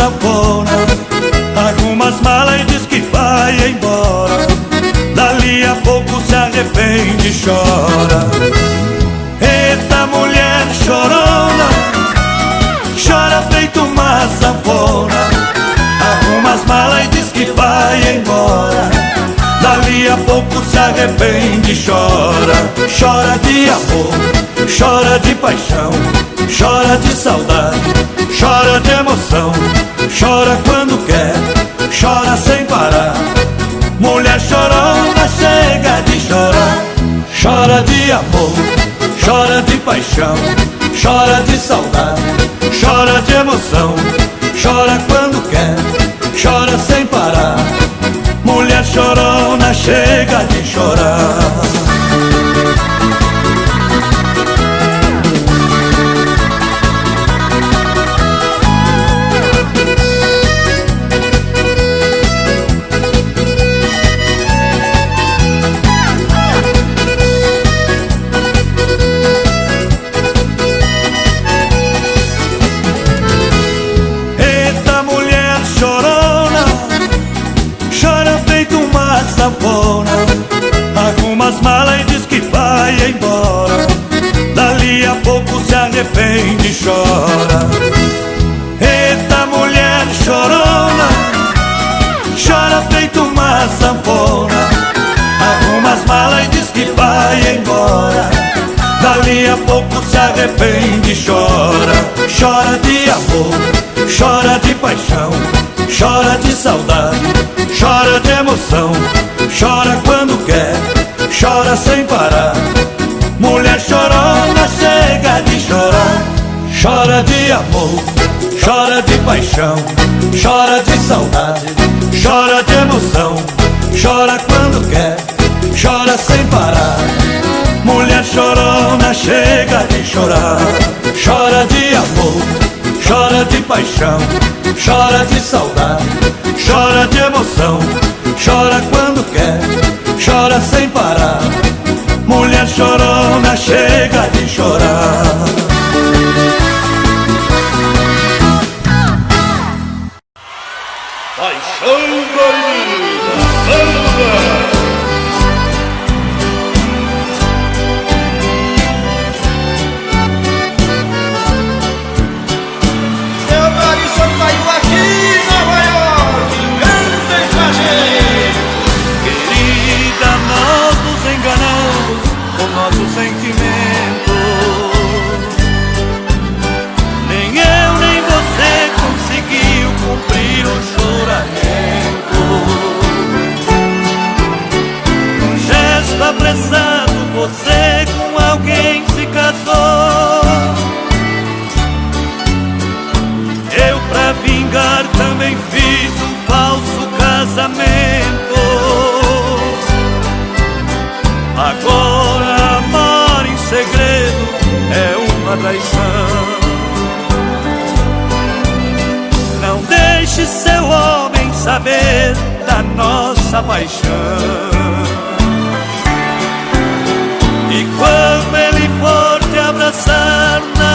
sanfona, arruma as malas e diz que vai embora. Dali a pouco se arrepende e chora. Eita mulher chorona, chora feito uma sanfona, arruma as malas e diz que vai embora. Dali a pouco se arrepende e chora. Chora de amor, chora de paixão, chora de saudade, chora de emoção, chora quando quer, chora sem parar. Mulher chorona chega de chorar. Chora de amor, chora de paixão, chora de saudade, chora de emoção, chora quando quer, chora sem parar. Mulher chorona chega de chorar. Arruma as malas e diz que vai embora. Dali a pouco se arrepende e chora. Eita mulher chorona, chora feito uma sanfona, arruma as malas e diz que vai embora. Dali a pouco se arrepende e chora. Chora de amor, chora de paixão, chora de saudade, chora de emoção, chora quando quer, chora sem parar. Mulher chorona chega de chorar. Chora de amor, chora de paixão, chora de saudade, chora de emoção, chora quando quer, chora sem parar. Mulher chorona chega de chorar. Chora de amor, chora de paixão, chora de saudade, chora de emoção, chora quando quer, chora sem parar. Mulher chorona chega de chorar. Paixão proibida, vamos ver. Saiu aqui em Nova York, cantem com a gente. Querida, nós nos enganamos com nosso sentimento. Nem eu nem você conseguiu cumprir o juramento. Um gesto apressado, você com alguém se casou. Eu pra vingar também fiz um falso casamento. Agora amar em segredo é uma traição. Não deixe seu homem saber da nossa paixão. E quando ele for te abraçar na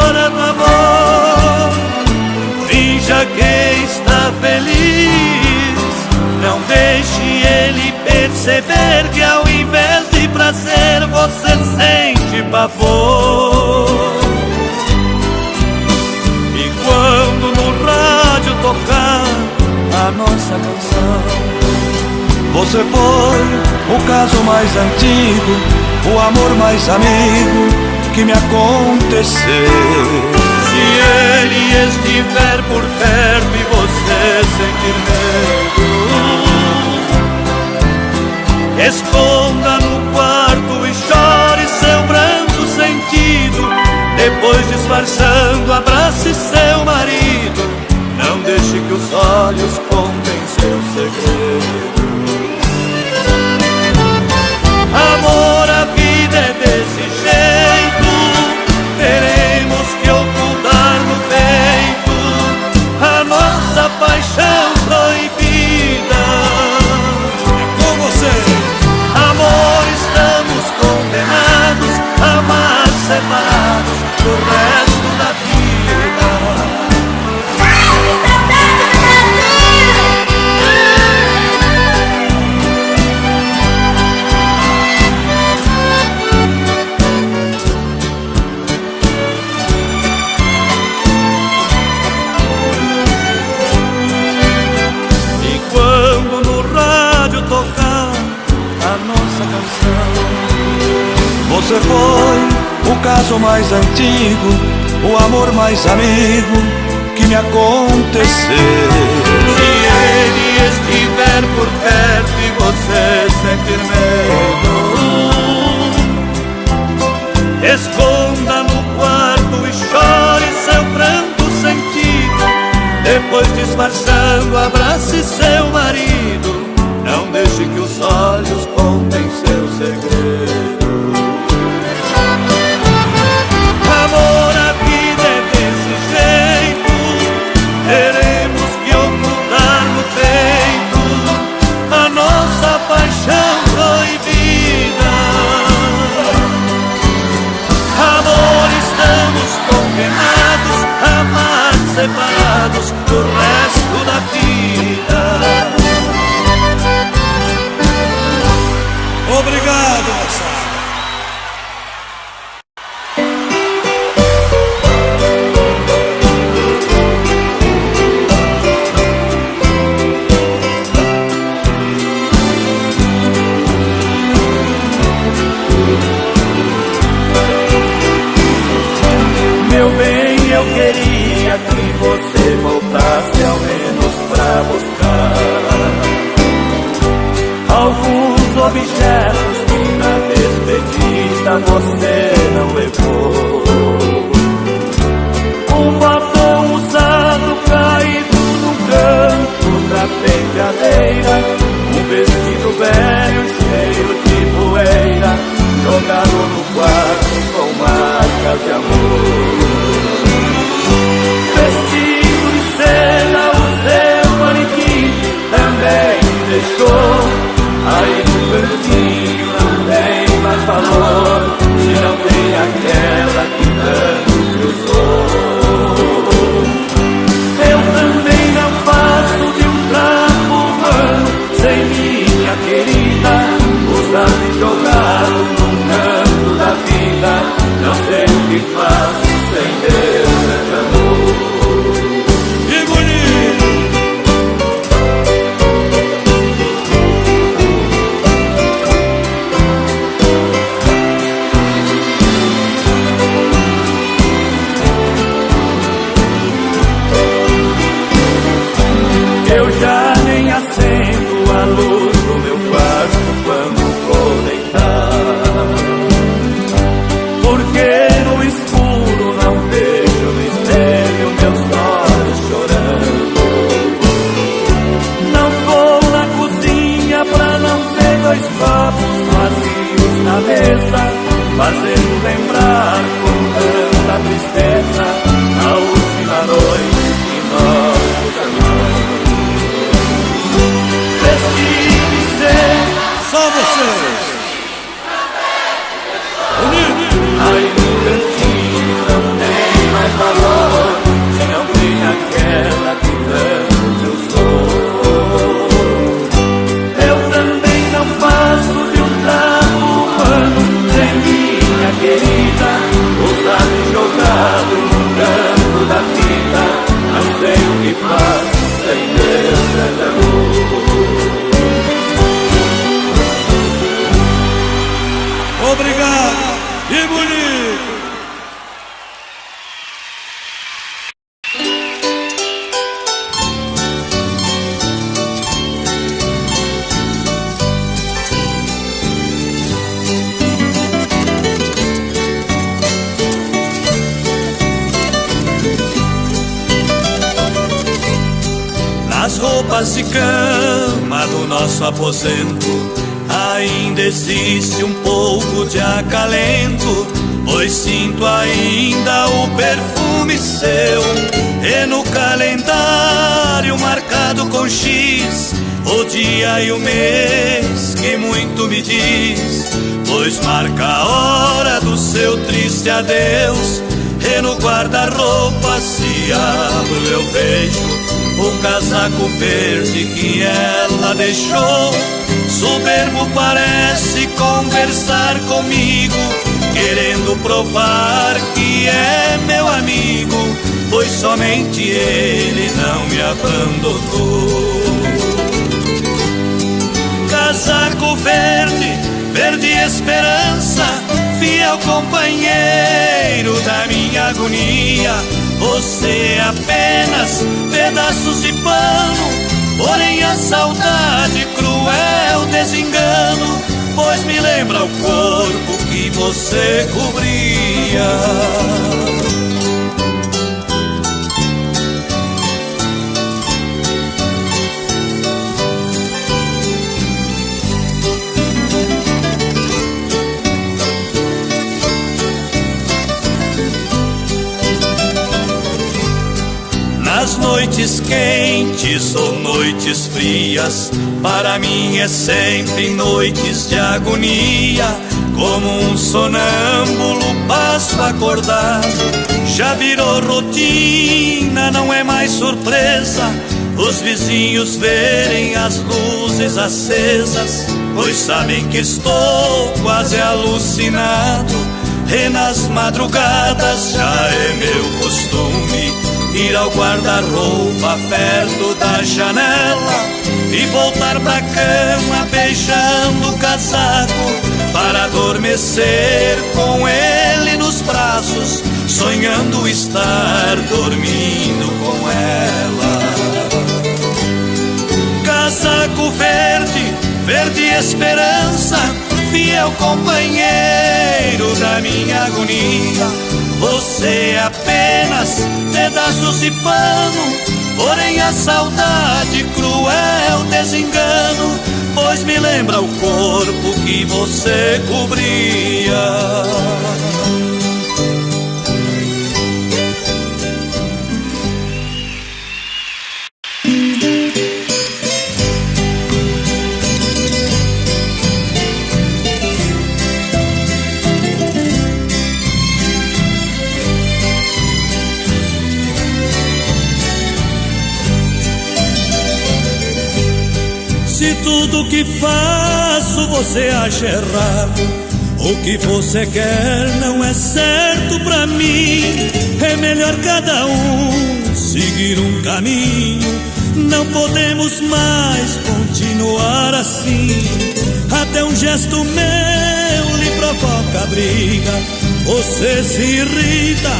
hora do amor, finja que está feliz. Não deixe ele perceber que ao invés de prazer você sente pavor. E quando no rádio tocar a nossa canção, você foi o caso mais antigo, o amor mais amigo que me aconteceu. Se ele estiver por perto e você sentir medo, esconda no quarto e chore seu pranto sentido. Depois, disfarçando, abrace seu marido. Não deixe que os olhos contem seu segredo. Amor, a vida é desse jeito. Teremos que ocultar no peito a nossa paixão proibida. É com você. Amor, estamos condenados a amar separados do resto da vida. se foi o caso mais antigo, o amor mais amigo que me aconteceu. Se ele estiver por perto e você sentir medo, esconda no quarto e chore seu pranto sentido. Depois, disfarçando, abrace seu marido. Não deixe que os olhos contem seu segredo. Amor, a vida é desse jeito. Teremos que ocultar no peito a nossa paixão proibida. Amor, estamos condenados a amar separados do resto da vida. Obrigado, moçada. Meu bem, eu queria que você voltasse ao menos pra buscar alguns objetos que na despedida você não levou. Um batom usado caído no canto da penteadeira, um vestido velho cheio de poeira jogado no quarto com marcas de amor. Vestido de seda, o seu manequim também deixou. Aí no cantinho não tem mais valor, se não tem aquela que tanto te usou. Eu também não faço de um trapo humano sem minha querida, usado e jogado num canto da vida. Não sei o que faço sem Deus, grande amor. Que bonito! Eu já nem acendo a luz do meu quarto quando vou deitar, porque no escuro não vejo no espelho meus olhos chorando. Não vou na cozinha pra não ver dois copos vazios na mesa, fazendo lembrar com tanta tristeza a última noite que nós nos amamos. Só vocês! Aí no cantinho não tem mais valor, se não tem aquela que tanto te usou. Eu também não passo de um trapo humano sem minha querida, usado e jogado no canto da vida. Não sei o que faço sem Deus, grande amor. Obrigado! Que bonito! Nas roupas de cama do nosso aposento ainda existe um pouco de acalento, pois sinto ainda o perfume seu. E no calendário marcado com X, o dia e o mês que muito me diz, pois marca a hora do seu triste adeus. E no guarda-roupa, se abro, eu vejo o casaco verde que ela deixou. Soberbo parece conversar comigo, querendo provar que é meu amigo, pois somente ele não me abandonou. Casaco verde, verde esperança, fiel companheiro da minha agonia. Você é apenas pedaços de pano, porém a saudade cruel desengano, pois me lembra o corpo que você cobria. Nas noites quentes ou noites frias, para mim é sempre noites de agonia. Como um sonâmbulo passo acordado, já virou rotina, não é mais surpresa os vizinhos verem as luzes acesas, pois sabem que estou quase alucinado. E nas madrugadas já é meu costume ir ao guarda-roupa perto da janela e voltar pra cama beijando o casaco, para adormecer com ele nos braços, sonhando estar dormindo com ela. Casaco verde, verde esperança, fiel companheiro da minha agonia. Você é apenas pedaços de pano, porém a saudade cruel desengano, pois me lembra o corpo que você cobria. Se tudo que faço você acha errado, o que você quer não é certo pra mim, é melhor cada um seguir um caminho. Não podemos mais continuar assim. Até um gesto meu lhe provoca briga. Você se irrita,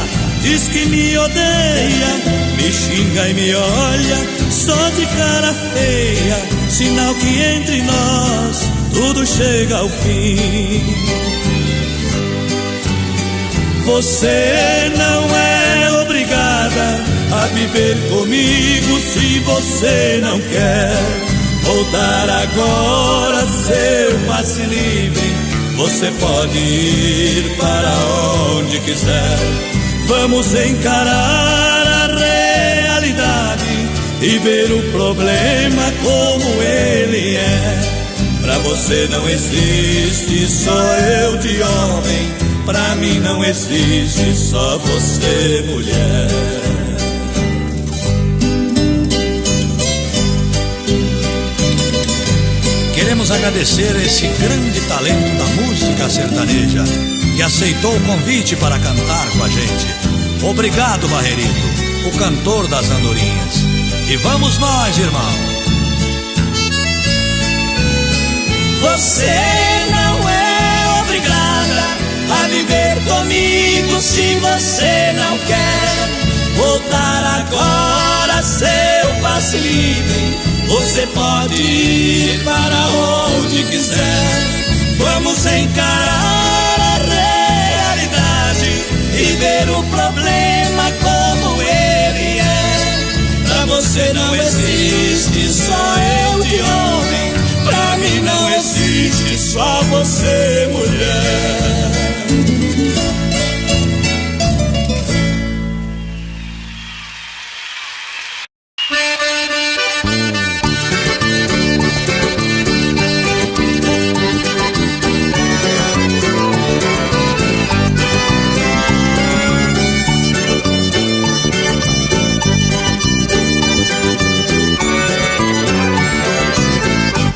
diz que me odeia, me xinga e me olha só de cara feia, sinal que entre nós tudo chega ao fim. Você não é obrigada a viver comigo se você não quer voltar agora, seu passe livre. Você pode ir para onde quiser. Vamos encarar a realidade e ver o problema como ele é. Pra você não existe só eu de homem, pra mim não existe só você mulher. Queremos agradecer a esse grande talento da música sertaneja que aceitou o convite para cantar com a gente. Obrigado, Barrerito, o cantor das andorinhas. E vamos nós, irmão. Você não é obrigada a viver comigo se você não quer voltar agora, seu passe livre. Você pode ir para onde quiser. Vamos encarar a realidade e ver o problema como ele é. Pra você não existe só eu de homem, pra mim não existe só você mulher.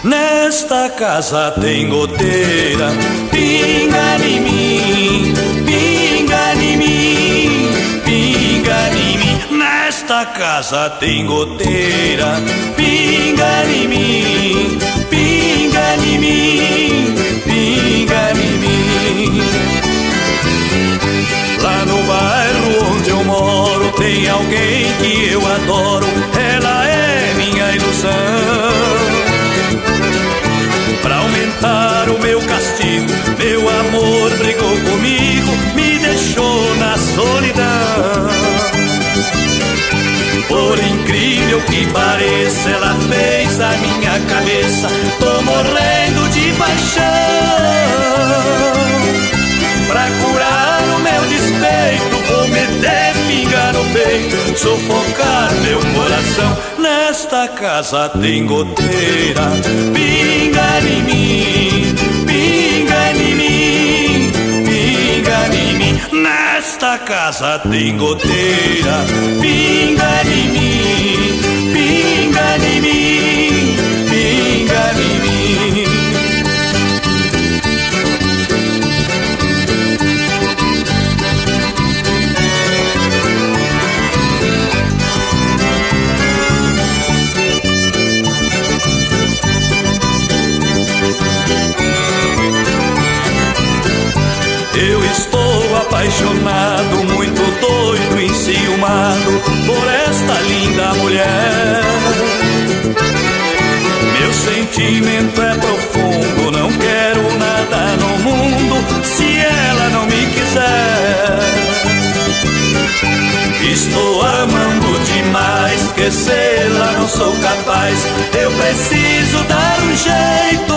Nesta casa tem goteira, pinga em mim, pinga em mim, pinga em mim. Nesta casa tem goteira, pinga em mim, pinga em mim, pinga em mim. tem alguém que eu adoro, ela é minha ilusão. Pra aumentar o meu castigo, meu amor brigou comigo, me deixou na solidão. Por incrível que pareça, ela fez a minha cabeça, tô morrendo de paixão. Pra curar o meu despeito, vou meter pinga no peito, sufocar meu coração. Nesta casa tem goteira, pinga em mim, pinga em mim, pinga em mim. Nesta casa tem goteira, pinga em mim, pinga em mim, pinga em mim. Eu estou apaixonado, muito doido, enciumado por esta linda mulher. Meu sentimento é profundo, não quero nada no mundo se ela não me quiser. Estou amando demais, esquecê-la não sou capaz, eu preciso dar um jeito.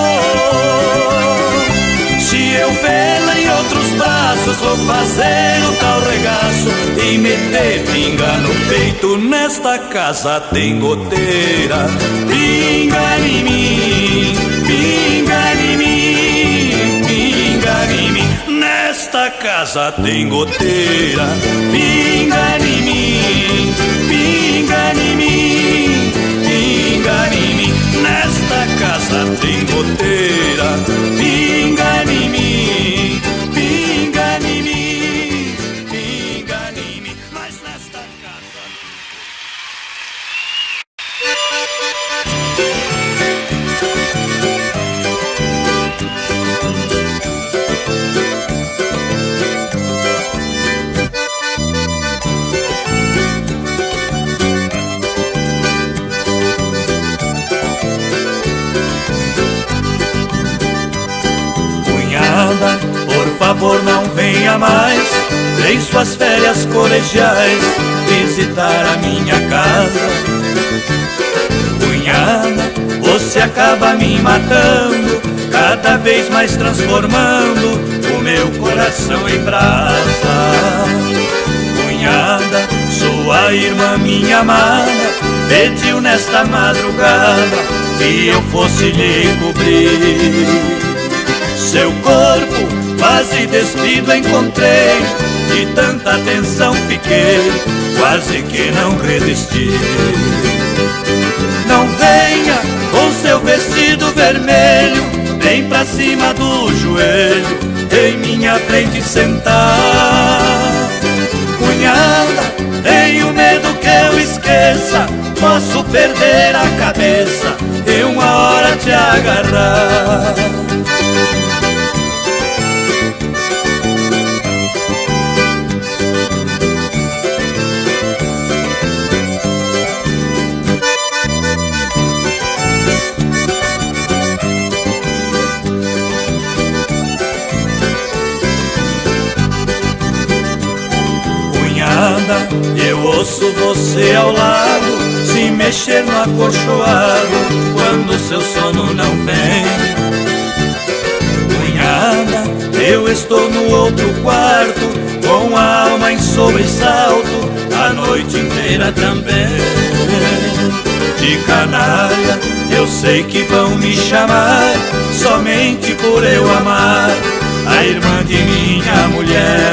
Se eu vê-la em outros braços, vou fazer o tal regaço e meter pinga no peito. Nesta casa tem goteira, pinga em mim, pinga em mim, pinga em mim. Nesta casa tem goteira, pinga em mim, pinga em mim, pinga em mim. Nesta casa tem goteira, pinga em mim, pinga em mim, pinga em mim. Mas nesta casa... Por favor, não venha mais em suas férias colegiais visitar a minha casa. Cunhada, você acaba me matando, cada vez mais transformando o meu coração em brasa. Cunhada, sua irmã, minha amada, pediu nesta madrugada que eu fosse lhe cobrir. Seu corpo quase despido encontrei, de tanta atenção fiquei, quase que não resisti. Não venha com seu vestido vermelho, bem pra cima do joelho, em minha frente sentar. Cunhada, tenho medo que eu esqueça, posso perder a cabeça e uma hora te agarrar. Eu ouço você ao lado, se mexer no acolchoado, quando seu sono não vem. Cunhada, eu estou no outro quarto, com a alma em sobressalto, a noite inteira também. De canalha, eu sei que vão me chamar, somente por eu amar a irmã de minha mulher.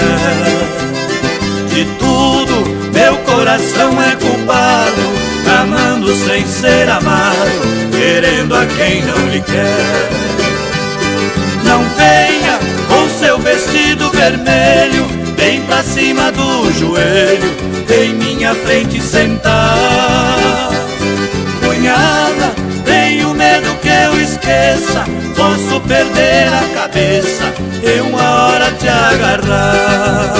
De tudo, meu coração é culpado, amando sem ser amado, querendo a quem não lhe quer. Não venha com seu vestido vermelho, bem pra cima do joelho, em minha frente sentar. Cunhada, tenho medo que eu esqueça, posso perder a cabeça e uma hora te agarrar.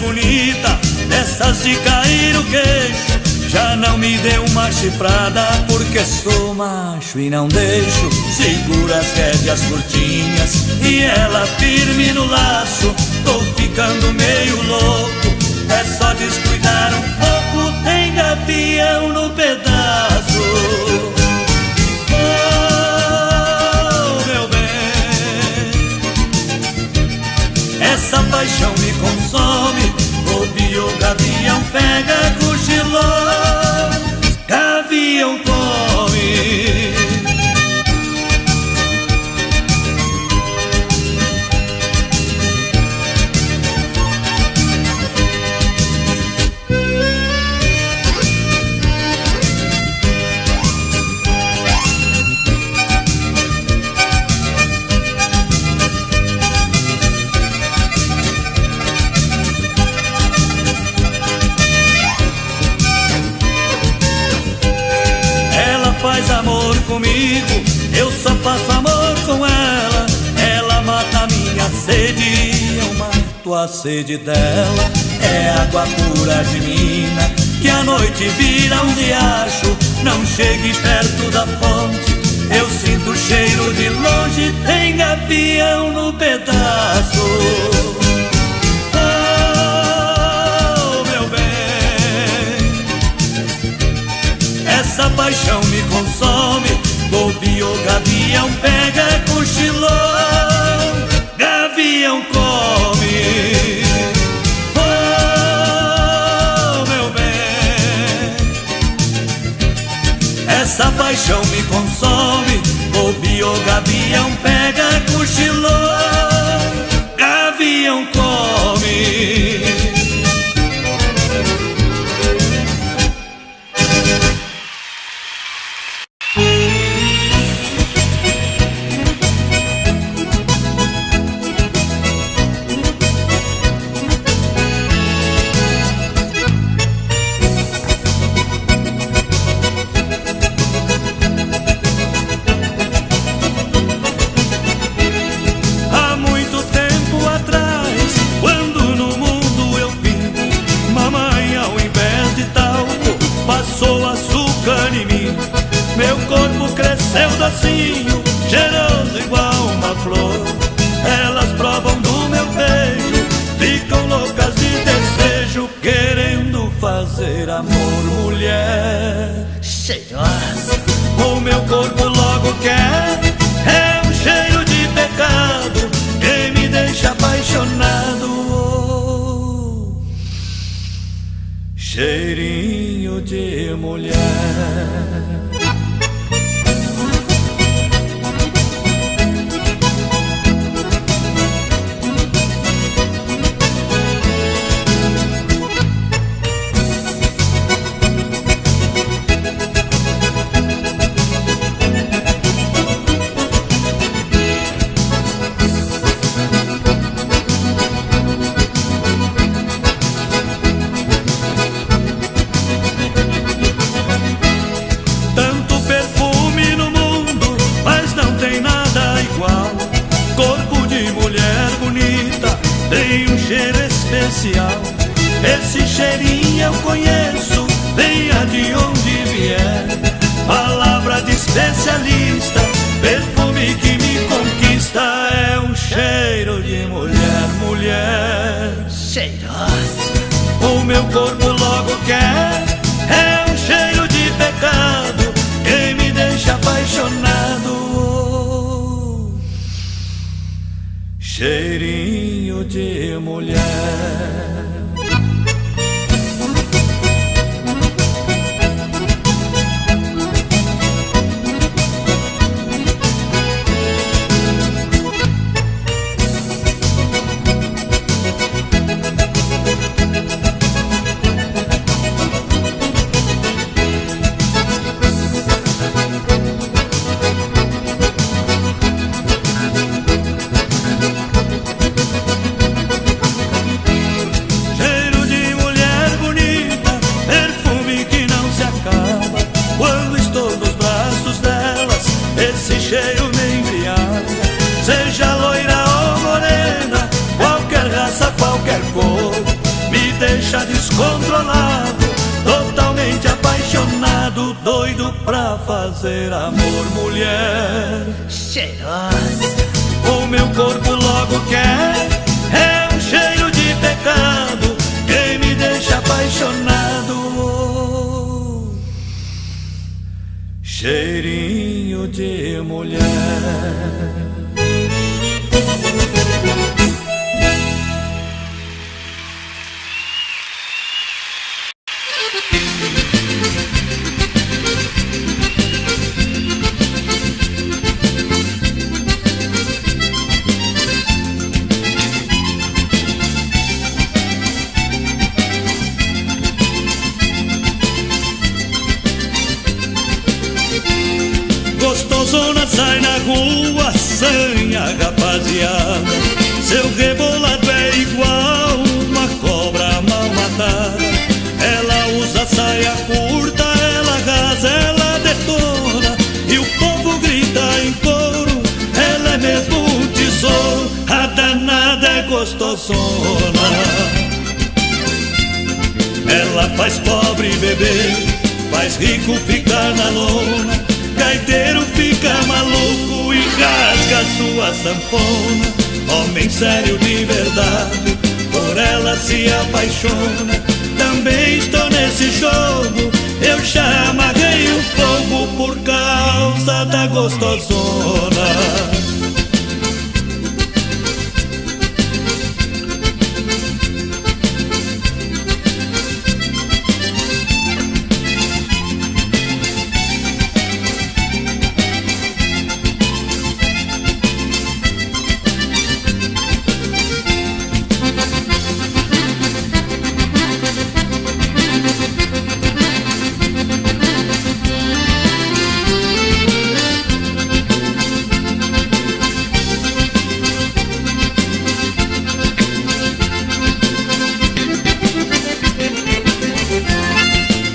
bonita, dessas de cair o queixo. Já não me dê uma chifrada, porque sou macho e não deixo. Segura as rédeas curtinhas e ela firme no laço. Tô ficando meio louco, é só descuidar um pouco, tem gavião no pedaço. Oh, meu bem, essa paixão me consome. Ouviu, o gavião pega, cochilou, gavião come. Faz amor comigo, eu só faço amor com ela. Ela mata a minha sede, eu mato a sede dela. É água pura de mina, que à noite vira um riacho. Não chegue perto da fonte, eu sinto o cheiro de longe. Tem gavião no pedaço. Essa paixão me consome. Bobeou, gavião pega, cochilou, gavião come. Oh, meu bem, essa paixão me consome. Bobeou, gavião pega, cochilou, gavião come. Meu corpo cresceu docinho, cheiroso igual uma flor. Elas provam do meu beijo, ficam loucas de desejo, querendo fazer amor, mulher cheirosa. O meu corpo logo quer, é um cheiro de pecado que me deixa apaixonado. Oh, cheirinho de mulher. Esse cheirinho eu conheço, venha de onde vier. Palavra de especialista, perfume que me conquista. É um cheiro de mulher, mulher cheirosa. O meu corpo logo quer, é um cheiro de pecado que me deixa apaixonado. Oh, cheirinho de mulher. Seja loira ou morena, qualquer raça, qualquer cor, me pra fazer amor, mulher cheirosa. O meu corpo logo quer, é um cheiro de pecado que me deixa apaixonado. Cheirinho de mulher. Gostosona sai na rua, sanha rapaziada. Seu rebolado é igual uma cobra mal matada. Ela usa saia curta, ela arrasa, ela detona. E o povo grita em coro, ela é mesmo um tesouro. A danada é gostosona. Ela faz pobre beber, faz rico ficar na lona. Gaiteiro fica maluco e rasga sua sanfona. Homem sério de verdade, por ela se apaixona. Também estou nesse jogo, eu já amarrei o fogo por causa da gostosona.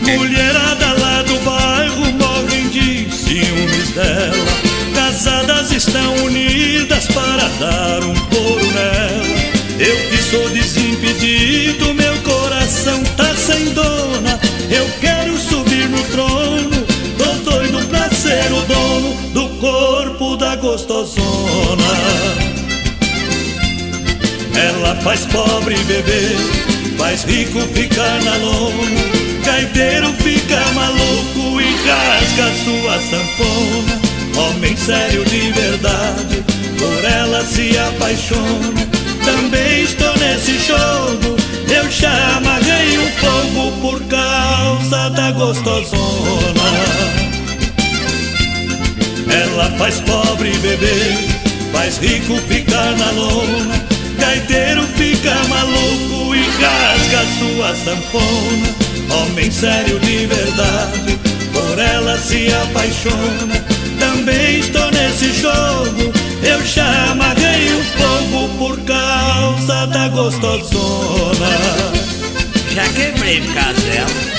Mulherada lá do bairro morrem de ciúmes dela. Casadas estão unidas para dar um couro nela. Eu que sou desimpedido, meu coração tá sem dona. Eu quero subir no trono, tô doido pra ser o dono do corpo da gostosona. Ela faz pobre beber, faz rico ficar na lona. Gaiteiro fica maluco e rasga sua sanfona. Homem sério de verdade, por ela se apaixona. Também estou nesse jogo, eu já amarrei um fogo por causa da gostosona. Ela faz pobre beber, faz rico ficar na lona. Gaiteiro fica maluco e rasga sua sanfona. Homem sério de verdade, por ela se apaixona. Também estou nesse jogo, eu já amarrei o fogo por causa da gostosona. Já quebrei por causa dela.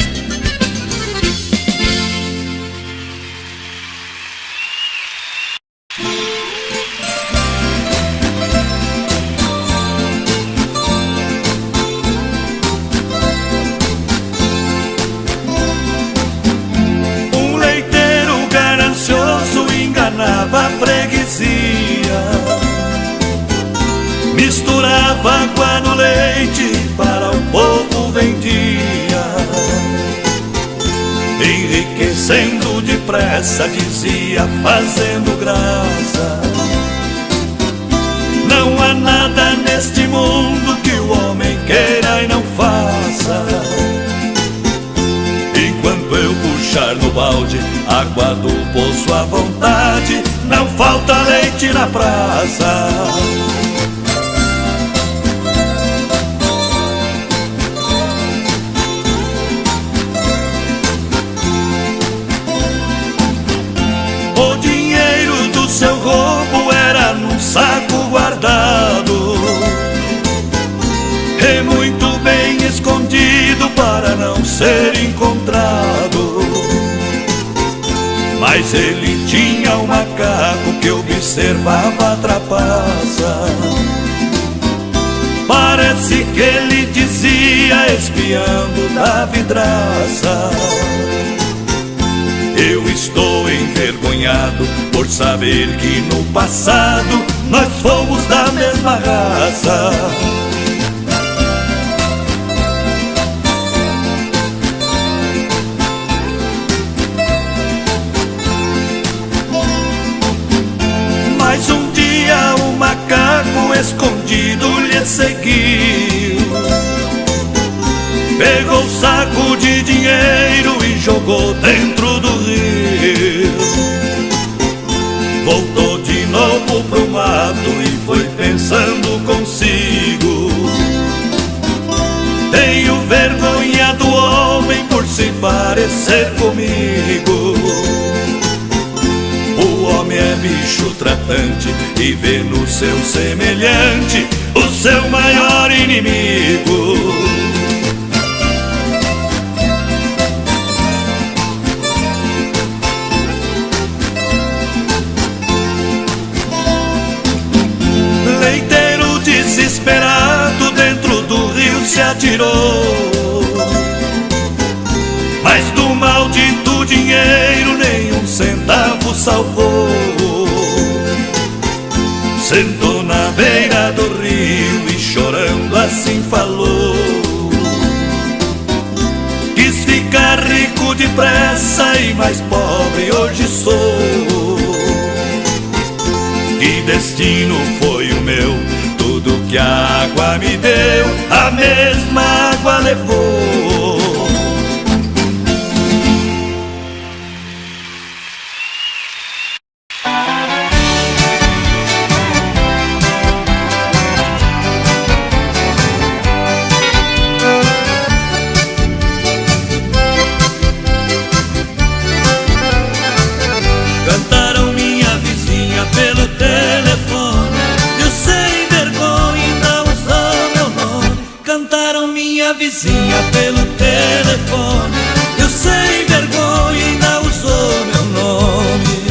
Enganava a freguesia, misturava água no leite, para o povo vendia. Enriquecendo depressa, dizia, fazendo graça. Não há nada neste mundo que o homem queira e não faça. Enquanto eu puxar no balde água do poço à vontade, não falta leite na praça. O dinheiro do seu roubo era num saco guardado, e muito bem escondido para não ser encontrado. Mas ele tinha um macaco que observava a trapaça. Parece que ele dizia, espiando da vidraça: Eu estou envergonhado por saber que no passado nós fomos da mesma raça. Mas um dia o macaco escondido lhe seguiu, pegou o saco de dinheiro e jogou dentro do rio. Voltou de novo pro mato e foi pensando consigo: tenho vergonha do homem por se parecer comigo. O homem é bicho tratante e vê no seu semelhante o seu maior inimigo. Leiteiro desesperado dentro do rio se atirou, mas do maldito dinheiro nenhum centavo salvou. Sentou na beira do rio e chorando assim falou: quis ficar rico depressa e mais pobre hoje sou. Que destino foi o meu? Tudo que a água me deu, a mesma água levou. Cantaram minha vizinha pelo telefone, eu sem vergonha ainda usou meu nome. Cantaram minha vizinha pelo telefone, eu sem vergonha ainda usou meu nome.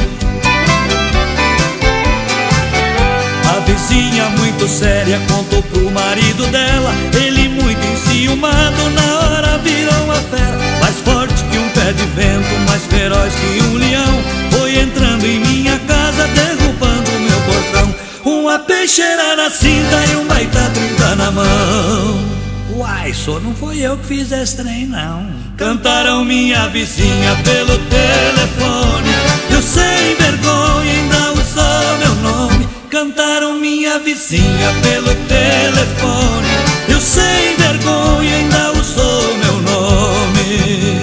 A vizinha muito séria contou pro marido dela, ele muito enciumado na hora virou uma fera. Mais forte que um pé de vento, mais feroz que um leão, foi entrando em minha casa, derrubando meu portão. Uma peixeira na cinta e um baita 30 na mão. Uai, só não foi eu que fiz esse trem, não. Cantaram minha vizinha pelo telefone, eu sem vergonha ainda usou meu nome. Cantaram minha vizinha pelo telefone, eu sem vergonha ainda usou meu nome.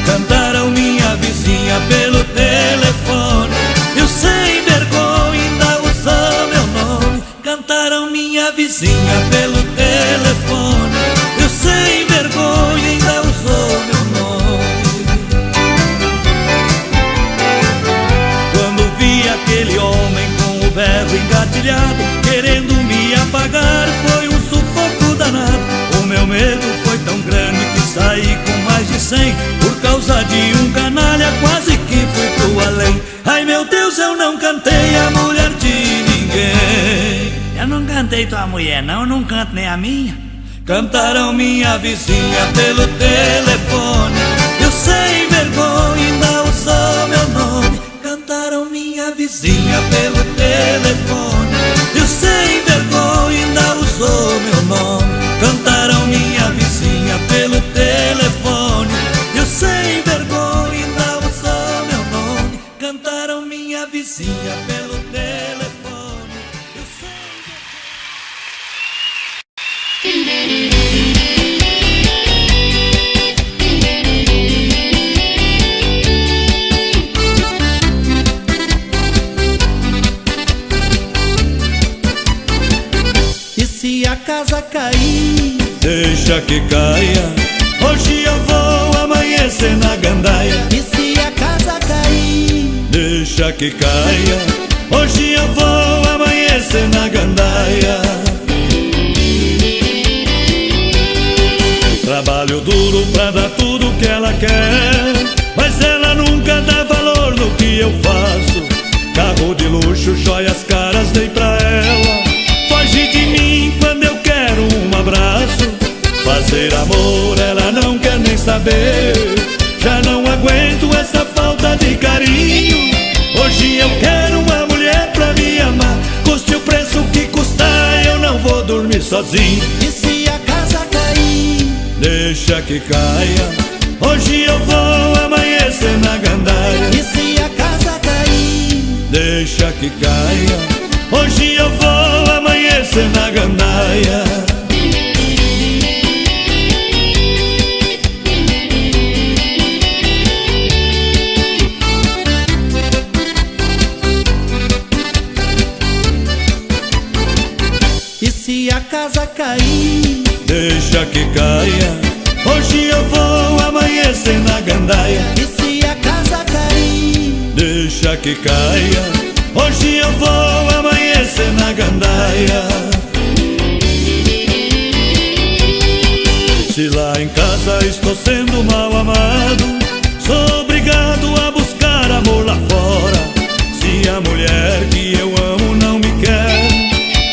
Cantaram minha vizinha pelo telefone, eu sem vergonha ainda usou meu nome. Cantaram minha vizinha pelo telefone, eu sem vergonha ainda usou meu nome. Quando vi aquele homem com o berro engatilhado, querendo me apagar, foi um sufoco danado. O meu medo foi tão grande que saí com mais de 100. Por causa de um canalha quase que fui pro além. Ai meu Deus, eu não cantei a mulher de ninguém. Eu não cantei tua mulher não, eu não canto nem a minha. Cantaram minha vizinha pelo telefone, eu sem vergonha ainda usou meu nome. Cantaram minha vizinha pelo telefone, eu sem vergonha ainda usou meu nome. Cantaram minha vizinha pelo telefone, eu sem vergonha ainda usou meu nome. Cantaram minha vizinha pelo telefone, eu sem vergonha. E se a casa cair, Deixa que caia, hoje eu vou amanhecer na gandaia. e se a casa cair, Deixa que caia, hoje eu vou amanhecer na gandaia. Trabalho duro pra dar tudo que ela quer, mas ela nunca dá valor no que eu faço. fazer amor ela não quer nem saber. Já não aguento essa falta de carinho. Hoje eu quero uma mulher pra me amar. Custe o preço que custar, eu não vou dormir sozinho. E se a casa cair? Deixa que caia. Hoje eu vou amanhecer na gandaia. E se a casa cair? Deixa que caia. Hoje eu vou amanhecer na gandaia. E se a casa cair? Deixa que caia. Hoje eu vou amanhecer na gandaia. E se a casa cair? Deixa que caia. Hoje eu vou amanhecer na gandaia. Se lá em casa estou sendo mal amado, sou obrigado a buscar amor lá fora. Se a mulher que eu amo não me quer,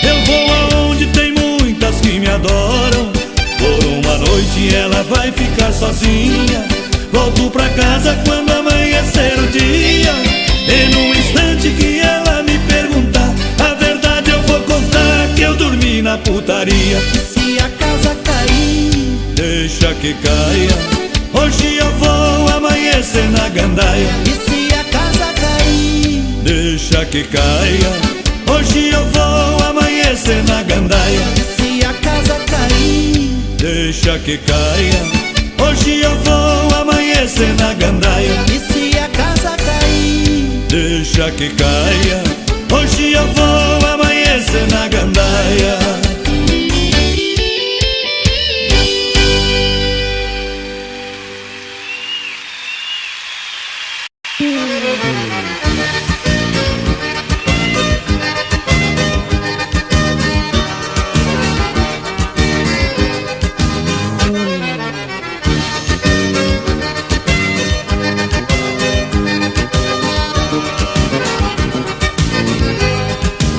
eu vou aonde tem muitas que me adoram. Por uma noite ela vai ficar sozinha. Volto pra casa quando amanhecer o dia. E num instante que ela me perguntar, a verdade eu vou contar que eu dormi na putaria. E se a casa cair? Deixa que caia. Hoje eu vou amanhecer na gandaia. E se a casa cair? Deixa que caia. Hoje eu vou amanhecer na gandaia. E se a casa cair? Deixa que caia. Hoje eu vou amanhecer na gandaia. E se a casa cair? Deixa que caia. Hoje eu vou amanhecer na gandaia.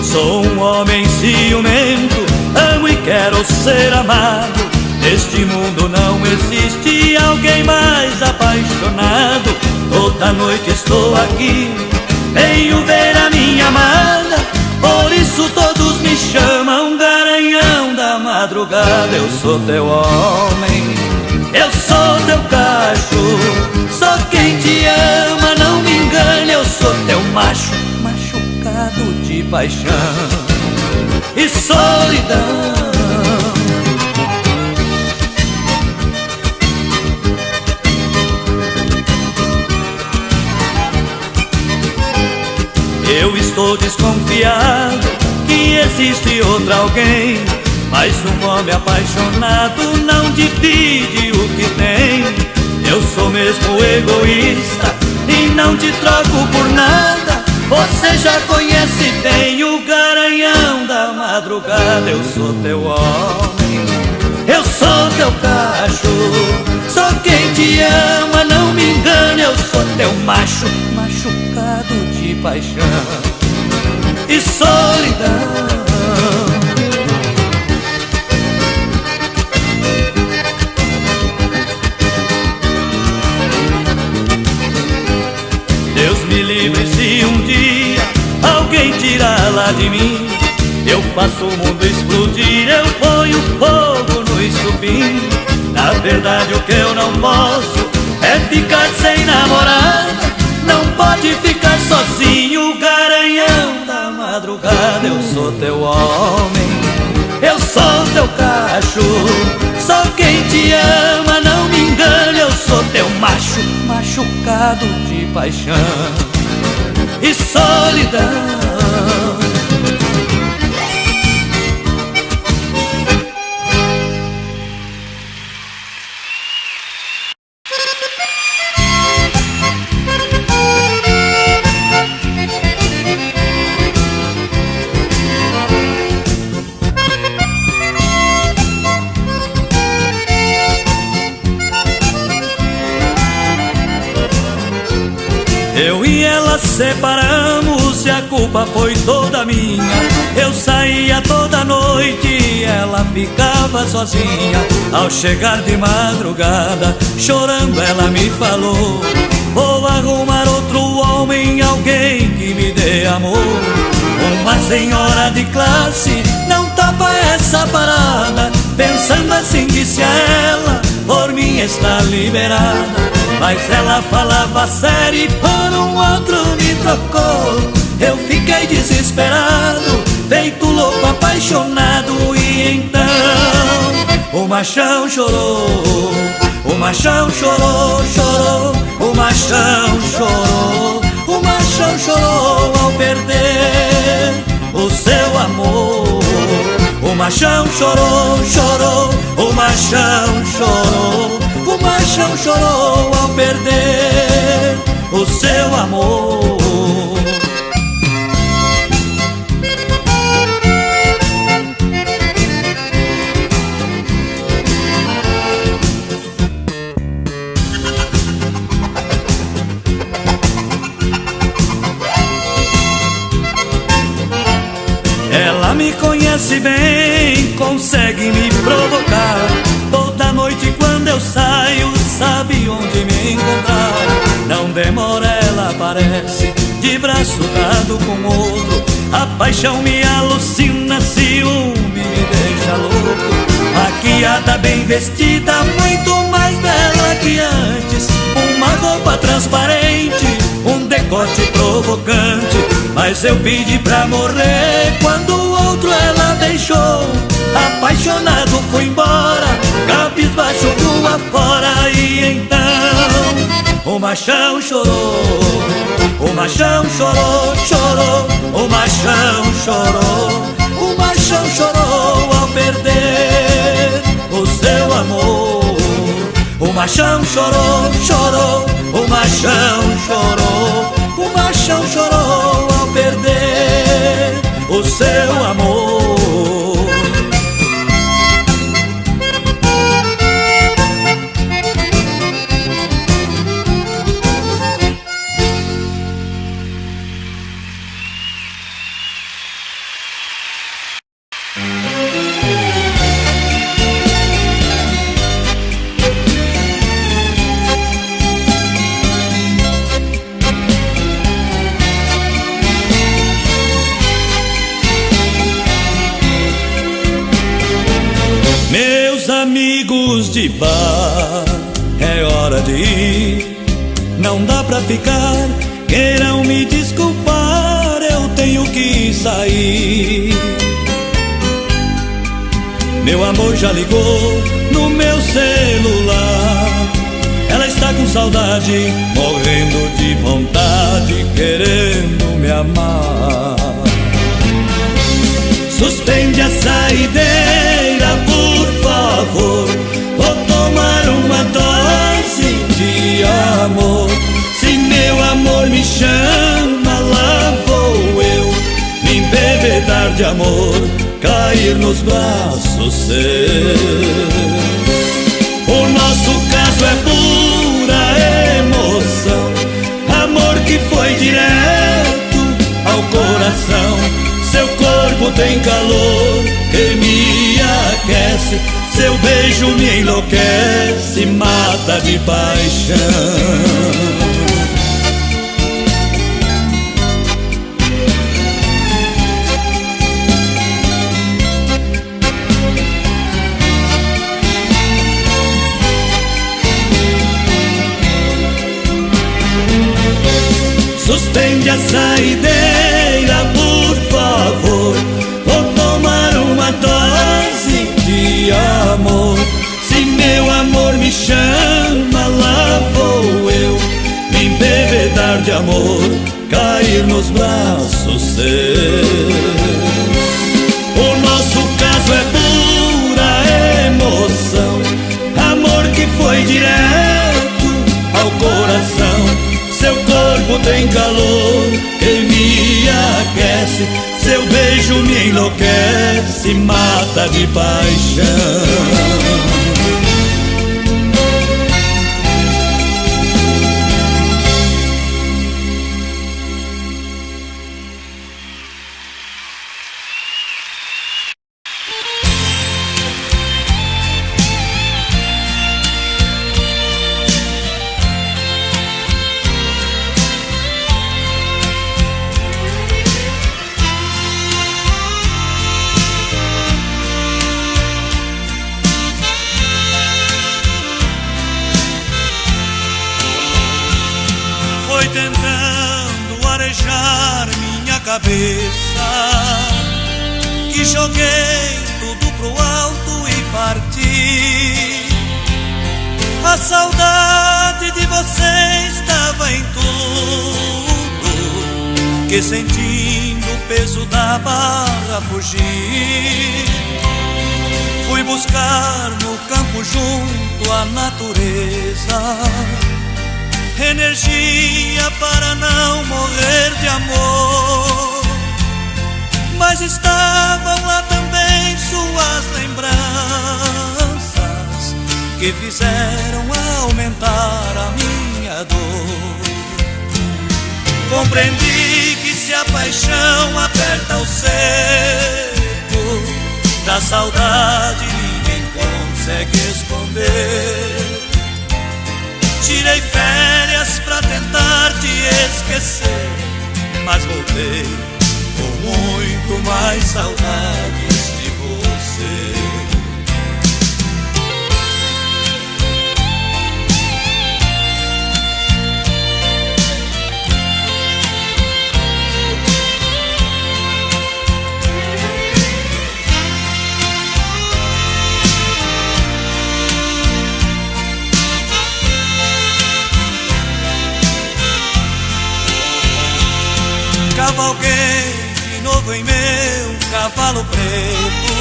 Sou um homem ciumento, amo e quero ser amado. Neste mundo não existe alguém mais apaixonado. Toda noite estou aqui, venho ver a minha amada. Por isso todos me chamam Garanhão da madrugada. Eu sou teu homem, eu sou teu cacho, sou quem te ama, não me engane. Eu sou teu macho, machucado de paixão e solidão. Eu estou desconfiado que existe outro alguém, mas um homem apaixonado não divide o que tem. Eu sou mesmo egoísta e não te troco por nada. Você já conhece bem o Garanhão da madrugada. Eu sou teu homem, eu sou teu cacho, sou quem te ama, não me engane. Eu sou teu macho, machucado de paixão e solidão. Deus me livre se um dia alguém tirar lá de mim. Eu faço o mundo explodir, eu ponho fogo no estupim. Na verdade o que eu não posso é ficar sem namorada. Não pode ficar sozinho, Garanhão da madrugada. Eu sou teu homem, eu sou teu cacho, sou quem te ama, não me engane. Eu sou teu macho, machucado de paixão e solidão. Eu e ela separamos e a culpa foi toda minha. Eu saía toda noite e ela ficava sozinha. Ao chegar de madrugada, chorando ela me falou: vou arrumar outro homem, alguém que me dê amor. Uma senhora de classe não topa essa parada. Pensando assim disse a ela: por mim está liberada. Mas ela falava sério e por um outro me trocou. Eu fiquei desesperado, feito louco, apaixonado. E então o machão chorou, o machão chorou, chorou. O machão chorou, o machão chorou ao perder o seu amor. O machão chorou, chorou, o machão chorou. O machão chorou ao perder o seu amor. Ela me conhece bem, consegue me provocar. Toda noite quando eu saio, sabe onde me encontrar. Não demora, ela aparece, de braço dado com outro. A paixão me alucina, ciúme me deixa louco. Maquiada, bem vestida, muito mais bela que antes. Uma roupa transparente, um decote provocante. Mas eu pedi pra morrer quando o outro ela deixou. Apaixonado fui embora, cabisbaixo rua fora. E então o machão chorou, o machão chorou, chorou. O machão chorou, o machão chorou ao perder o seu amor. O machão chorou, chorou. O machão chorou, o machão chorou ao perder o seu amor. Amigos de bar, é hora de ir. Não dá pra ficar, queiram me desculpar, eu tenho que sair. Meu amor já ligou no meu celular. Ela está com saudade, morrendo de vontade, querendo me amar. Suspende a saideira, por favor. Vou tomar uma dose de amor. Se meu amor me chama, lá vou eu me embebedar de amor, cair nos braços seus. O nosso caso é pura emoção, amor que foi direto ao coração. Seu corpo tem calor que me aquece, seu beijo me enlouquece, mata de paixão. Suspende a saideira, por favor. Vou tomar uma dose de amor. Se meu amor me chama, lá vou eu me embebedar de amor, cair nos braços seus. O nosso caso é pura emoção, amor que foi direto ao coração. Seu corpo tem calor que me aquece, seu beijo me enlouquece, mata de paixão. cabeça, que joguei tudo pro alto e parti. A saudade de você estava em tudo, que sentindo o peso da barra fugir. Fui buscar no campo junto à natureza energia para não morrer de amor. Mas estavam lá também suas lembranças, que fizeram aumentar a minha dor. Compreendi que se a paixão aperta o seco, da saudade ninguém consegue esconder. Tirei férias pra tentar te esquecer, mas voltei com muito mais saudades de você. Cavalguei de novo em meu cavalo preto,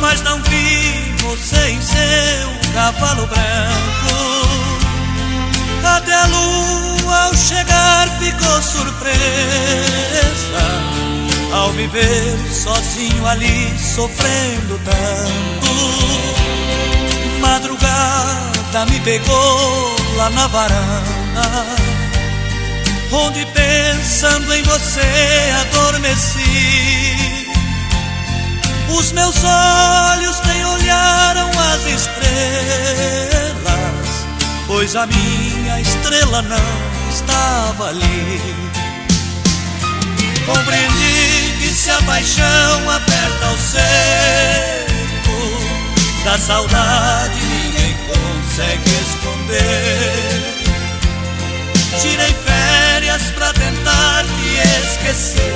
mas não vi você em seu cavalo branco. Até a lua ao chegar ficou surpresa ao me ver sozinho ali sofrendo tanto. Madrugada me pegou lá na varanda, onde pensando em você adormeci. Os meus olhos nem olharam as estrelas, pois a minha estrela não estava ali. Compreendi que se a paixão aperta o seco, da saudade ninguém consegue esconder. Tirei férias pra tentar te esquecer,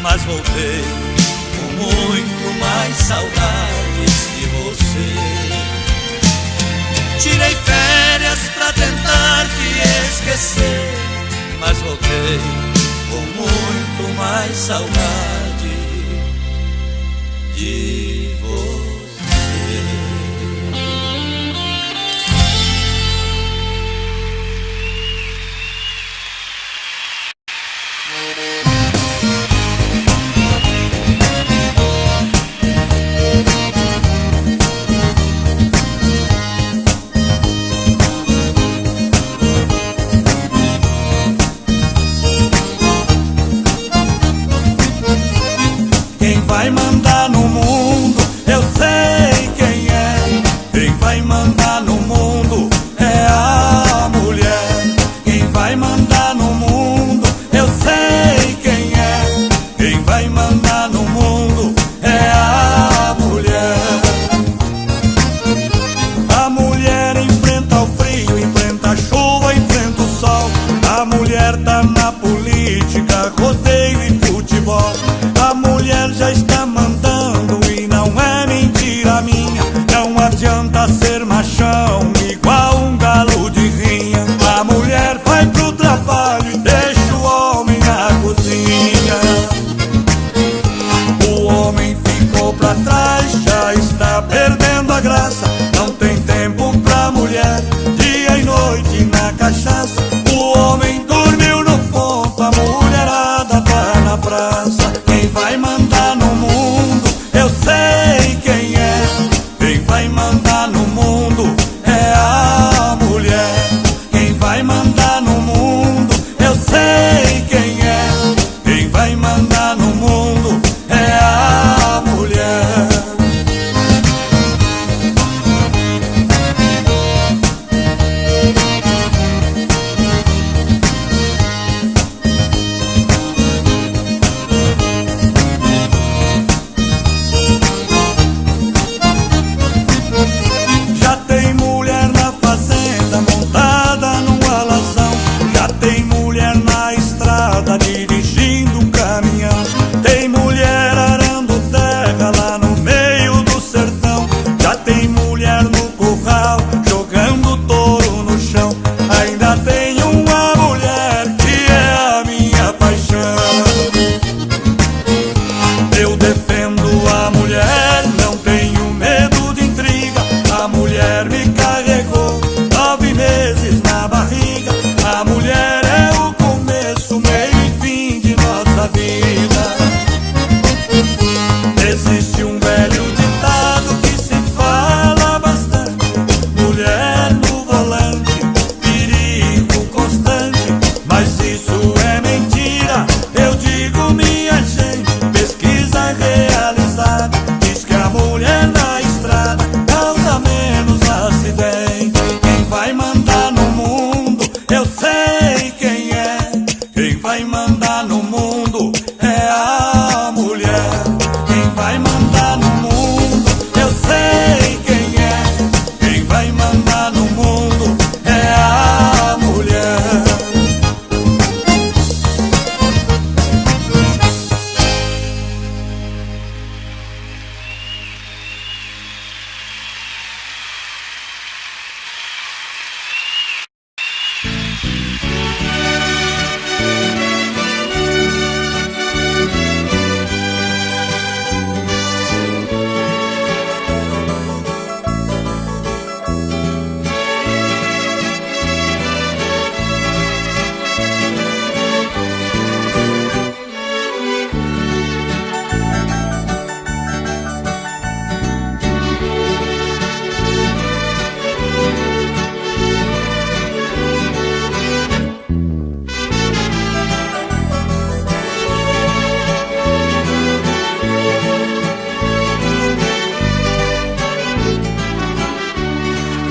mas voltei com muito mais saudades de você. Tirei férias pra tentar te esquecer, mas voltei com muito mais saudade de você.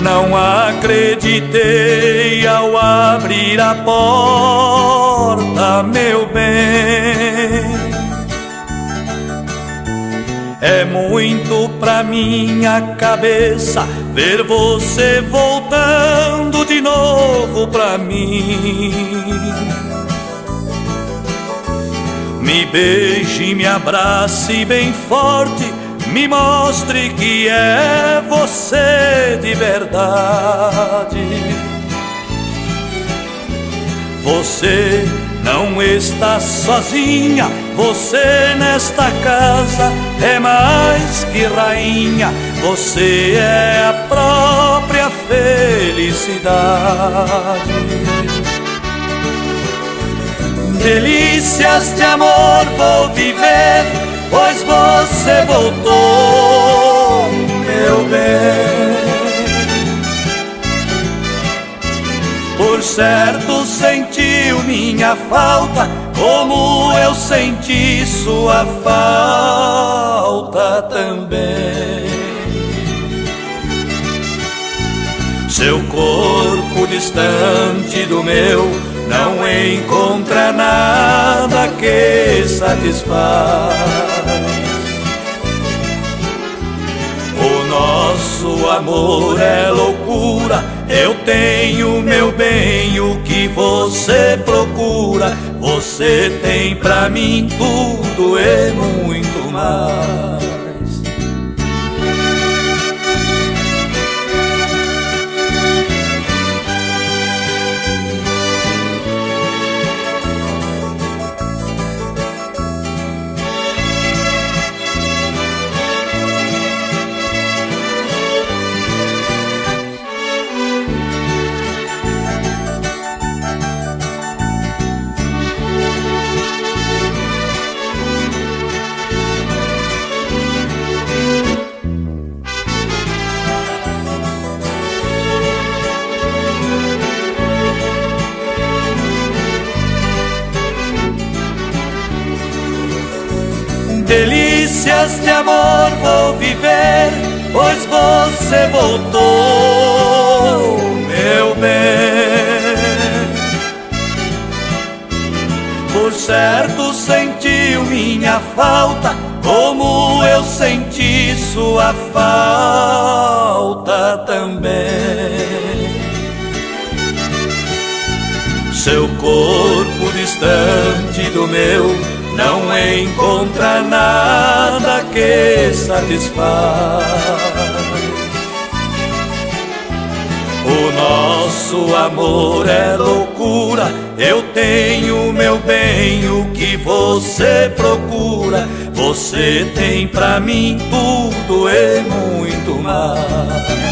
Não acreditei ao abrir a porta, meu bem. É muito pra minha cabeça ver você voltando de novo pra mim. Me beije, me abrace bem forte, me mostre que é você de verdade. Você não está sozinha, você nesta casa é mais que rainha, você é a própria felicidade. Delícias de amor vou viver, pois você voltou, meu bem. Por certo sentiu minha falta, como eu senti sua falta também. Seu corpo distante do meu não encontra nada que satisfaz. O nosso amor é loucura, eu tenho, meu bem, o que você procura. Você tem pra mim tudo e muito mais. Delícias de amor vou viver, pois você voltou, meu bem. Por certo sentiu minha falta, como eu senti sua falta também. Seu corpo distante do meu não encontra nada que satisfaz. O nosso amor é loucura, eu tenho, meu bem, o que você procura. Você tem pra mim tudo e muito mais.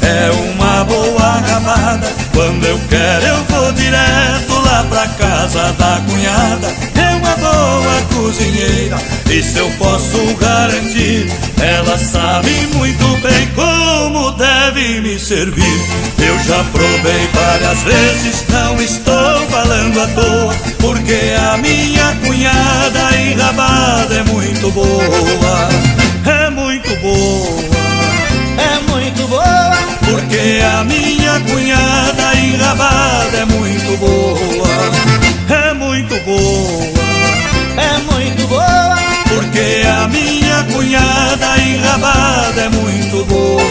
É uma boa rabada, quando eu quero eu vou direto lá pra casa da cunhada. É uma boa cozinheira, isso eu posso garantir. Ela sabe muito bem como deve me servir. Eu já provei várias vezes, não estou falando à toa, porque a minha cunhada enrabada é muito boa. É muito boa. É muito boa, porque a minha cunhada enrabada é muito boa. É muito boa. é muito boa, Porque a minha cunhada enrabada é muito boa.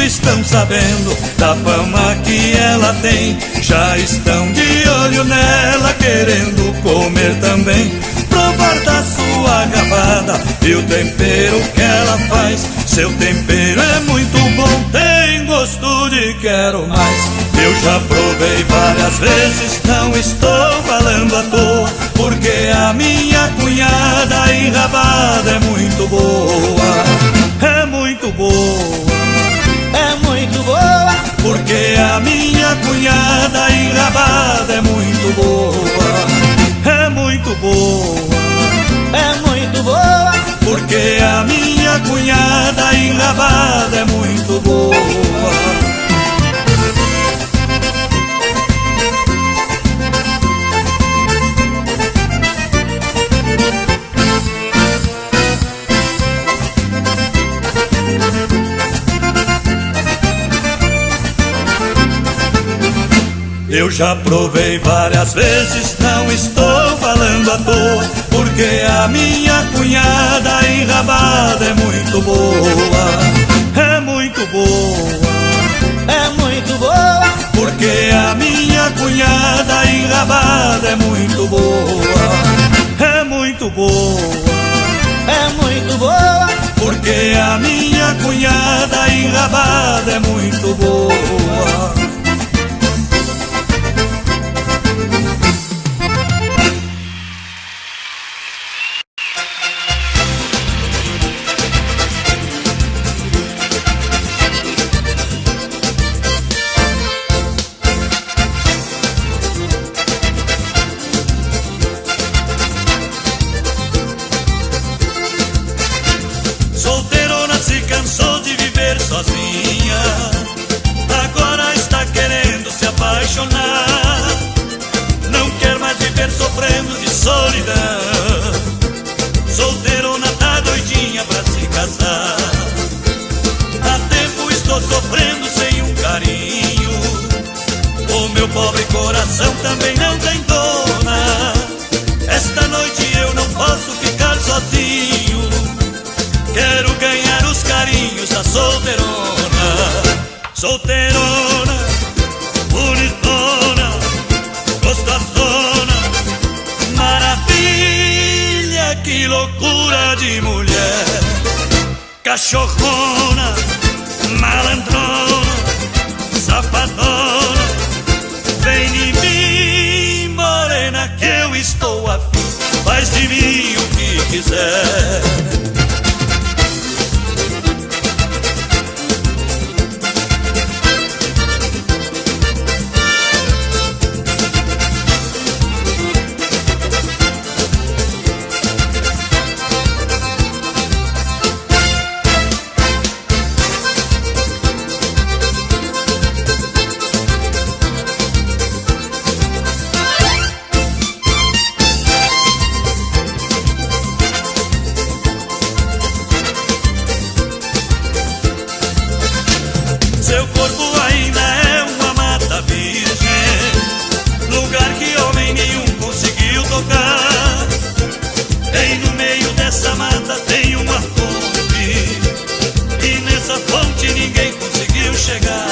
Estão sabendo da fama que ela tem, já estão de olho nela, querendo comer também. provar da sua gravada e o tempero que ela faz. Seu tempero é muito bom, tem gosto de quero mais. Eu já provei várias vezes, não estou falando à toa, porque a minha cunhada enrabada é muito boa. É muito boa, É muito boa, porque a minha cunhada enrabada é muito boa. É muito boa, é muito boa, porque a minha cunhada enrabada é muito boa. Eu já provei várias vezes, não estou falando à toa, porque a minha cunhada enrabada é muito boa. É muito boa, é muito boa, porque a minha cunhada enrabada é muito boa. É muito boa, é muito boa, porque a minha cunhada enrabada é muito boa. Solteirona se cansou de viver sozinha, agora está querendo se apaixonar. Não quer mais viver sofrendo de solidão. Solteirona tá doidinha pra se casar. Há tempo estou sofrendo sem um carinho. O meu pobre coração também não tem dona. Esta noite eu não posso ficar sozinho. Quero ganhar os carinhos da solteirona. Solteirona, bonitona, gostosona, maravilha, que loucura de mulher. Cachorrona, malandrona, safadona, vem em mim, morena, que eu estou afim. Faz de mim o que quiser. Seu corpo ainda é uma mata virgem, lugar que homem nenhum conseguiu tocar. Bem no meio dessa mata tem uma fonte, e nessa fonte ninguém conseguiu chegar.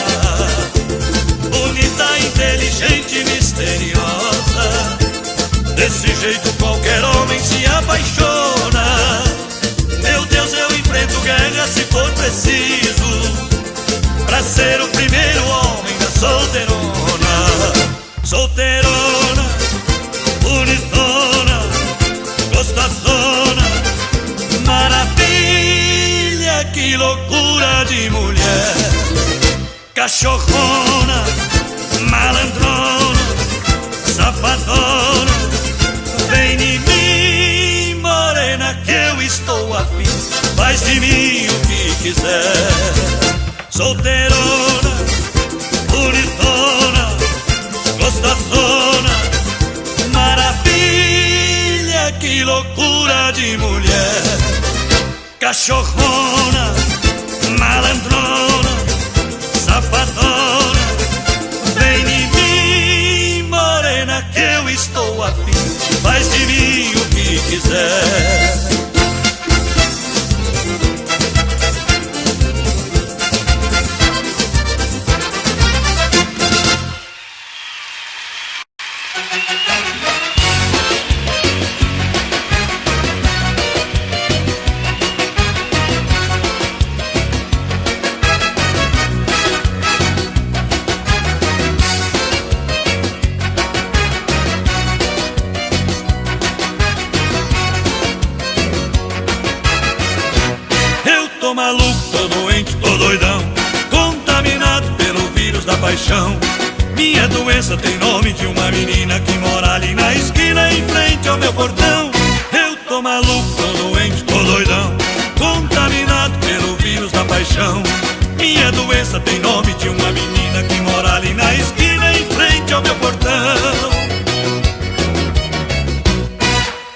Bonita, inteligente, misteriosa, desse jeito qualquer homem se apaixona. Meu Deus, eu enfrento guerra se for preciso, pra ser o primeiro homem da solteirona. Solteirona, bonitona, gostosona, maravilha, que loucura de mulher. Cachorrona, malandrona, safadona, vem em mim, morena, que eu estou afim. Faz de mim o que quiser. Solteirona, bonitona, gostosona, maravilha, que loucura de mulher. Cachorrona, malandrona, safadona, vem em mim, morena, que eu estou afim. Faz de mim o que quiser. tô maluco, tô doente, tô doidão, contaminado pelo vírus da paixão. Minha doença tem nome de uma menina que mora ali na esquina em frente ao meu portão. Eu tô maluco, tô doente, tô doidão, contaminado pelo vírus da paixão. Minha doença tem nome de uma menina que mora ali na esquina em frente ao meu portão.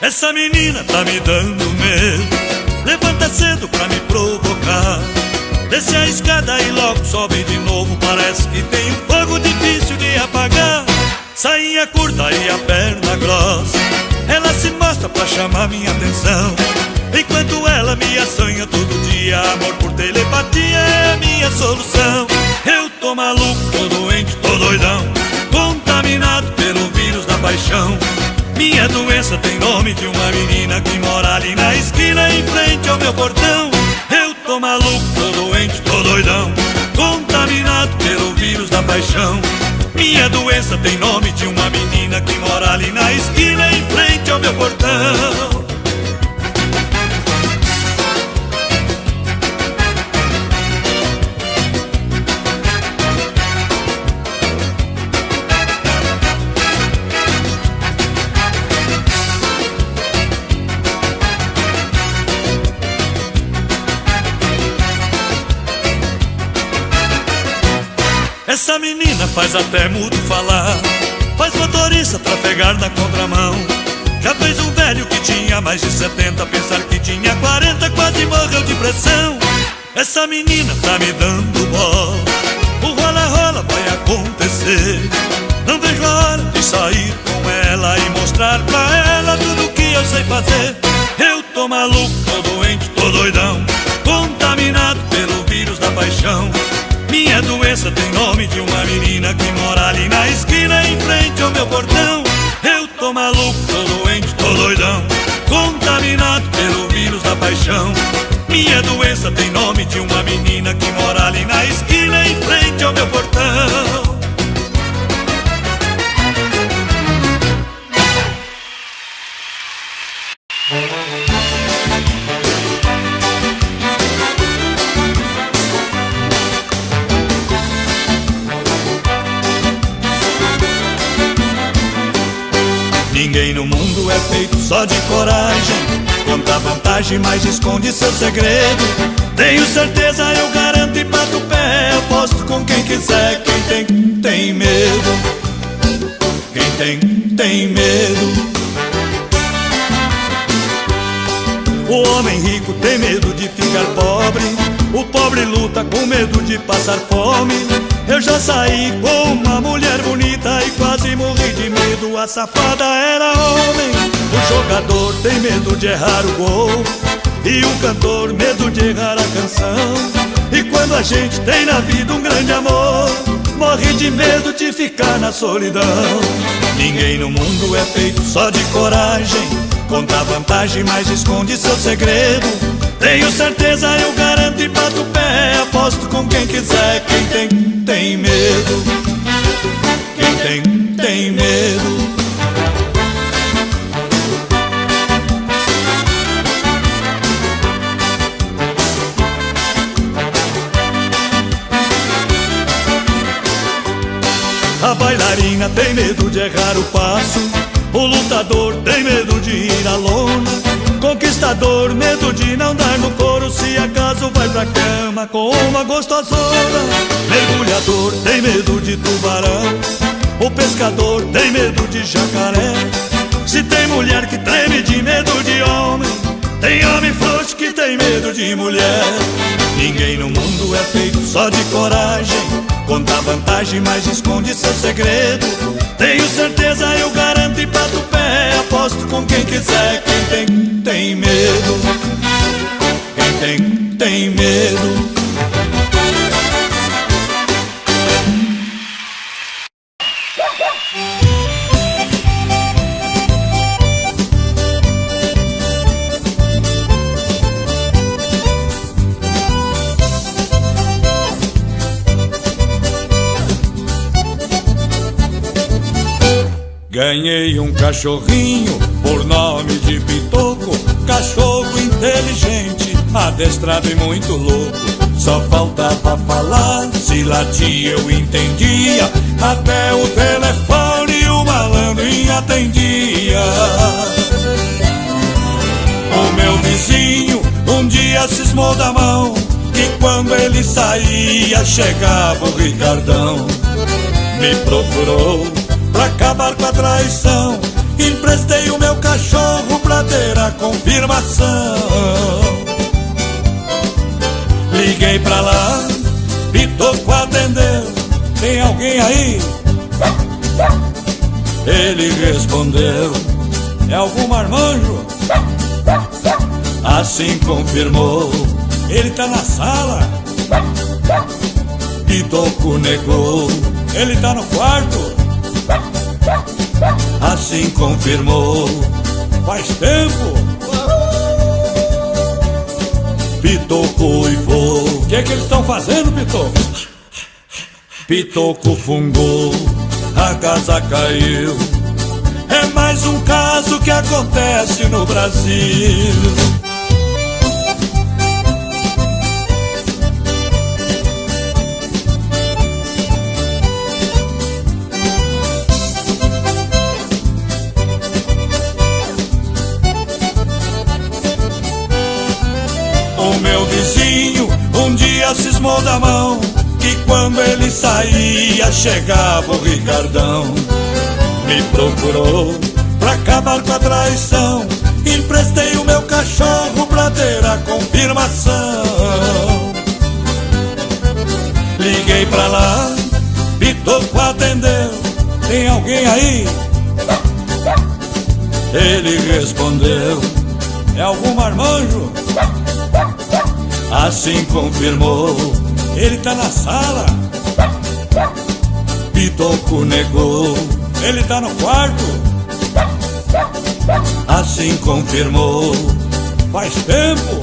Essa menina tá me dando medo, levanta cedo pra me provocar. Desce a escada e logo sobe de novo, parece que tem um fogo difícil de apagar. Sainha curta e a perna grossa, ela se mostra pra chamar minha atenção. Enquanto ela me assanha todo dia, amor por telepatia é a minha solução. Eu tô maluco, tô doente, tô doidão, contaminado pelo vírus da paixão. Minha doença tem nome de uma menina que mora ali na esquina em frente ao meu portão. Eu tô maluco, tô doente, tô doidão, contaminado pelo vírus da paixão. Minha doença tem nome de uma menina que mora ali na esquina em frente ao meu portão. Essa menina faz até mudo falar, faz motorista trafegar na contramão. Já fez um velho que tinha mais de 70 pensar que tinha 40, quase morreu de pressão. Essa menina tá me dando bola, o rola-rola vai acontecer. Não vejo a hora de sair com ela e mostrar pra ela tudo que eu sei fazer. Eu tô maluco, tô doente, tô doidão, contaminado pelo vírus da paixão. Minha doença tem nome de uma menina que mora ali na esquina em frente ao meu portão. Eu tô maluco, tô doente, tô doidão, contaminado pelo vírus da paixão. Minha doença tem nome de uma menina que mora ali na esquina em frente ao meu portão. Ninguém no mundo é feito só de coragem, conta vantagem, mas esconde seu segredo. Tenho certeza, eu garanto e bato o pé, aposto com quem quiser. Quem tem medo, quem tem medo. O homem rico tem medo de ficar pobre, o pobre luta com medo de passar fome. Eu já saí com uma mulher bonita e quase morri de medo, a safada era homem. O jogador tem medo de errar o gol e o cantor medo de errar a canção. E quando a gente tem na vida um grande amor, morre de medo de ficar na solidão. Ninguém no mundo é feito só de coragem, conta vantagem, mas esconde seu segredo. Tenho certeza, eu garanto e bato o pé, aposto com quem quiser. Quem tem medo, quem tem medo. A bailarina tem medo de errar o passo, o lutador tem medo de ir à lona, conquistador medo de não dar no couro se acaso vai pra cama com uma gostosona. Mergulhador tem medo de tubarão, o pescador tem medo de jacaré. Se tem mulher que treme de medo de homem, tem homem frouxo que tem medo de mulher. Ninguém no mundo é feito só de coragem, conta vantagem, mas esconde seu segredo. Tenho certeza, eu garanto e bato o pé, aposto com quem quiser. Quem tem medo, quem tem medo. Ganhei um cachorrinho por nome de Pitoco, cachorro inteligente, adestrado e muito louco. Só faltava falar, se latia eu entendia. Até o telefone o malandro atendia. O meu vizinho um dia cismou da mão, que quando ele saía chegava o Ricardão. Me procurou pra acabar com a traição, emprestei o meu cachorro pra ter a confirmação. Liguei pra lá, Pitoco atendeu, tem alguém aí? Ele respondeu, é algum marmanjo? Assim confirmou, ele tá na sala. Pitoco negou, ele tá no quarto. Assim confirmou, faz tempo. Pitoco uivou, o que eles estão fazendo, Pitoco? Pitoco fungou, a casa caiu. É mais um caso que acontece no Brasil. O meu vizinho um dia cismou da mão, que quando ele saía chegava o Ricardão. Me procurou pra acabar com a traição, emprestei o meu cachorro pra ter a confirmação. Liguei pra lá, Pitoco atendeu, tem alguém aí? Ele respondeu, é algum marmanjo? Assim confirmou, ele tá na sala. Pitoco negou, ele tá no quarto. Assim confirmou, faz tempo.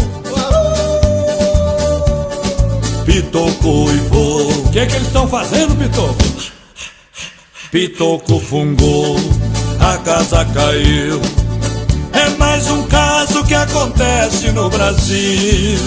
Pitoco uivou, o que eles estão fazendo, Pitoco? Pitoco fungou, a casa caiu. É mais um caso que acontece no Brasil.